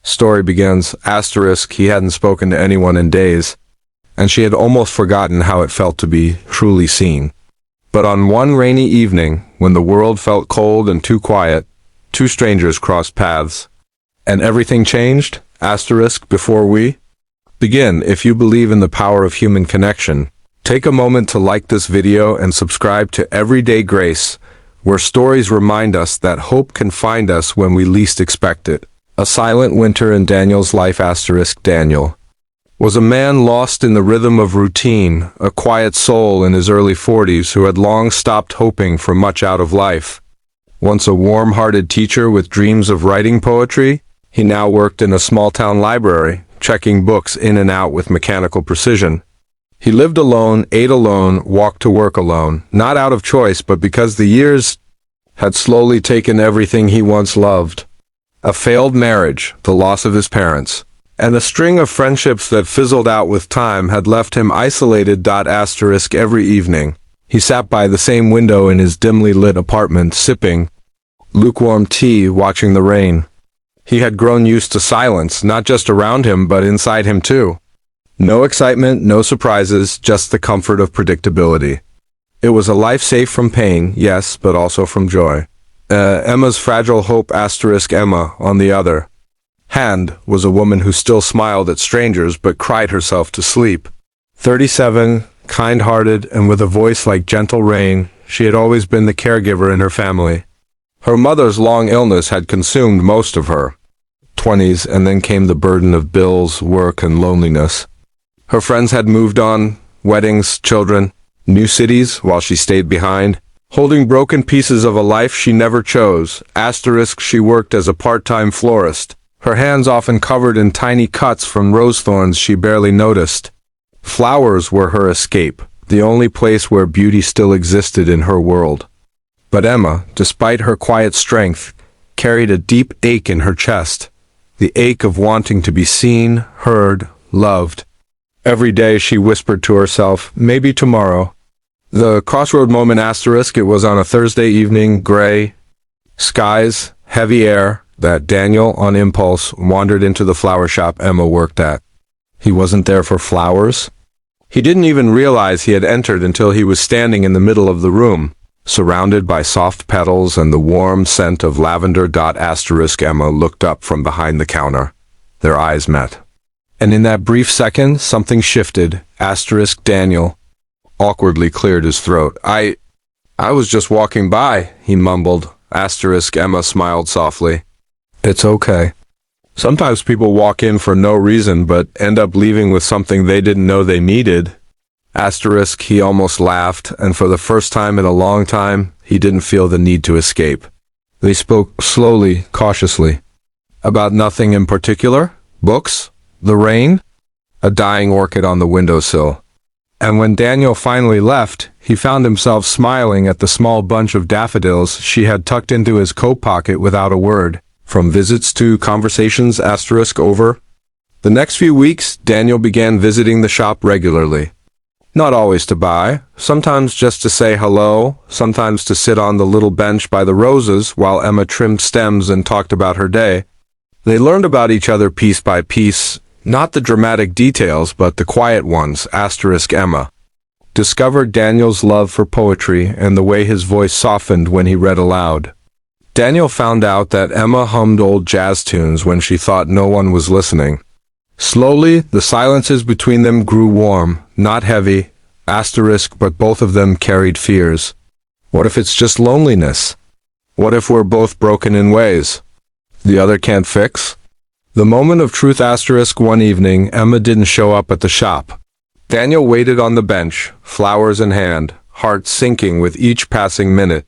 Story begins, asterisk, he hadn't spoken to anyone in days, and she had almost forgotten how it felt to be truly seen. But on one rainy evening, when the world felt cold and too quiet, two strangers crossed paths. And everything changed, asterisk, before we begin. If you believe in the power of human connection, take a moment to like this video and subscribe to Everyday Grace, where stories remind us that hope can find us when we least expect it. A silent winter in Daniel's life, asterisk. Daniel was a man lost in the rhythm of routine, a quiet soul in his early 40s who had long stopped hoping for much out of life. Once a warm-hearted teacher with dreams of writing poetry, he now worked in a small-town library, checking books in and out with mechanical precision. He lived alone, ate alone, walked to work alone, not out of choice but because the years had slowly taken everything he once loved. A failed marriage, the loss of his parents, and a string of friendships that fizzled out with time had left him isolated. Asterisk. Every evening, he sat by the same window in his dimly lit apartment, sipping lukewarm tea, watching the rain. He had grown used to silence, not just around him but inside him too. No excitement, no surprises, just the comfort of predictability. It was a life safe from pain, yes, but also from joy. Emma's fragile hope, asterisk. Emma, on the other hand, was a woman who still smiled at strangers but cried herself to sleep. 37, kind-hearted, and with a voice like gentle rain, she had always been the caregiver in her family. Her mother's long illness had consumed most of her 20s, and then came the burden of bills, work, and loneliness. Her friends had moved on, weddings, children, new cities, while she stayed behind, holding broken pieces of a life she never chose. Asterisk. She worked as a part-time florist, her hands often covered in tiny cuts from rose thorns she barely noticed. Flowers were her escape, the only place where beauty still existed in her world. But Emma, despite her quiet strength, carried a deep ache in her chest, the ache of wanting to be seen, heard, loved. Every day she whispered to herself, maybe tomorrow. The crossroad moment, asterisk. It was on a Thursday evening, gray skies, heavy air, that Daniel, on impulse, wandered into the flower shop Emma worked at. He wasn't there for flowers. He didn't even realize he had entered until he was standing in the middle of the room, surrounded by soft petals and the warm scent of lavender. Asterisk. Emma looked up from behind the counter. Their eyes met. And in that brief second, something shifted. Asterisk. Daniel awkwardly cleared his throat. I was just walking by, he mumbled. Asterisk. Emma smiled softly. It's okay. Sometimes people walk in for no reason but end up leaving with something they didn't know they needed. Asterisk. He almost laughed, and for the first time in a long time, he didn't feel the need to escape. They spoke slowly, cautiously. About nothing in particular? Books? The rain? A dying orchid on the windowsill. And when Daniel finally left, he found himself smiling at the small bunch of daffodils she had tucked into his coat pocket without a word. From visits to conversations, asterisk, over. The next few weeks, Daniel began visiting the shop regularly. Not always to buy, sometimes just to say hello, sometimes to sit on the little bench by the roses while Emma trimmed stems and talked about her day. They learned about each other piece by piece, not the dramatic details, but the quiet ones. Asterisk. Emma discovered Daniel's love for poetry and the way his voice softened when he read aloud. Daniel found out that Emma hummed old jazz tunes when she thought no one was listening. Slowly, the silences between them grew warm, not heavy, asterisk, but both of them carried fears. What if it's just loneliness? What if we're both broken in ways the other can't fix? The moment of truth, asterisk. One evening, Emma didn't show up at the shop. Daniel waited on the bench, flowers in hand, heart sinking with each passing minute.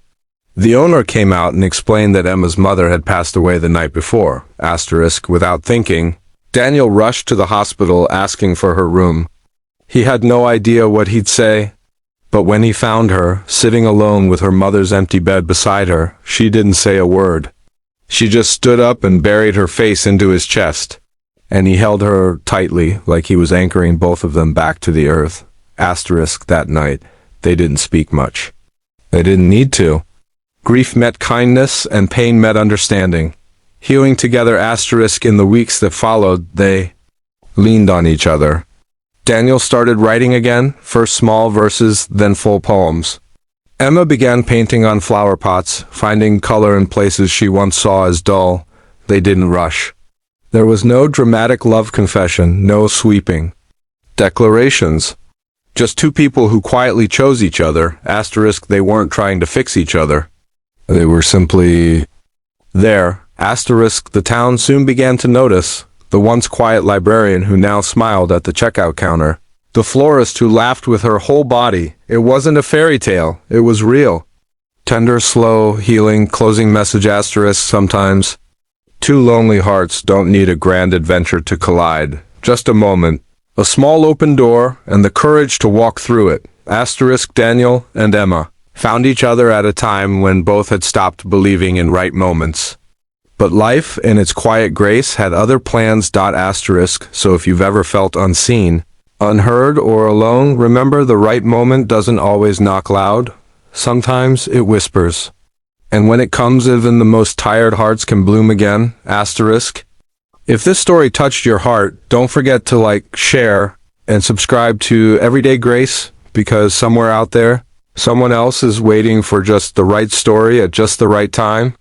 The owner came out and explained that Emma's mother had passed away the night before, asterisk. Without thinking, Daniel rushed to the hospital asking for her room. He had no idea what he'd say, but when he found her, sitting alone with her mother's empty bed beside her, she didn't say a word. She just stood up and buried her face into his chest, and he held her tightly like he was anchoring both of them back to the earth. Asterisk. That night, they didn't speak much. They didn't need to. Grief met kindness and pain met understanding. Healing together asterisk in the weeks that followed, they leaned on each other. Daniel started writing again, first small verses, then full poems. Emma began painting on flower pots, finding color in places she once saw as dull. They didn't rush. There was no dramatic love confession, no sweeping declarations. Just two people who quietly chose each other, asterisk they weren't trying to fix each other. They were simply there, asterisk the town soon began to notice, the once quiet librarian who now smiled at the checkout counter. The florist who laughed with her whole body. It wasn't a fairy tale, it was real. Tender, slow, healing, closing message asterisk sometimes. Two lonely hearts don't need a grand adventure to collide. Just a moment, a small open door, and the courage to walk through it. Asterisk Daniel and Emma found each other at a time when both had stopped believing in right moments. But life, in its quiet grace, had other plans. Asterisk, so if you've ever felt unseen, unheard, or alone, remember the right moment doesn't always knock loud. Sometimes it whispers. And when it comes, even the most tired hearts can bloom again. Asterisk. If this story touched your heart, don't forget to like, share, and subscribe to Everyday Grace, because somewhere out there, someone else is waiting for just the right story at just the right time.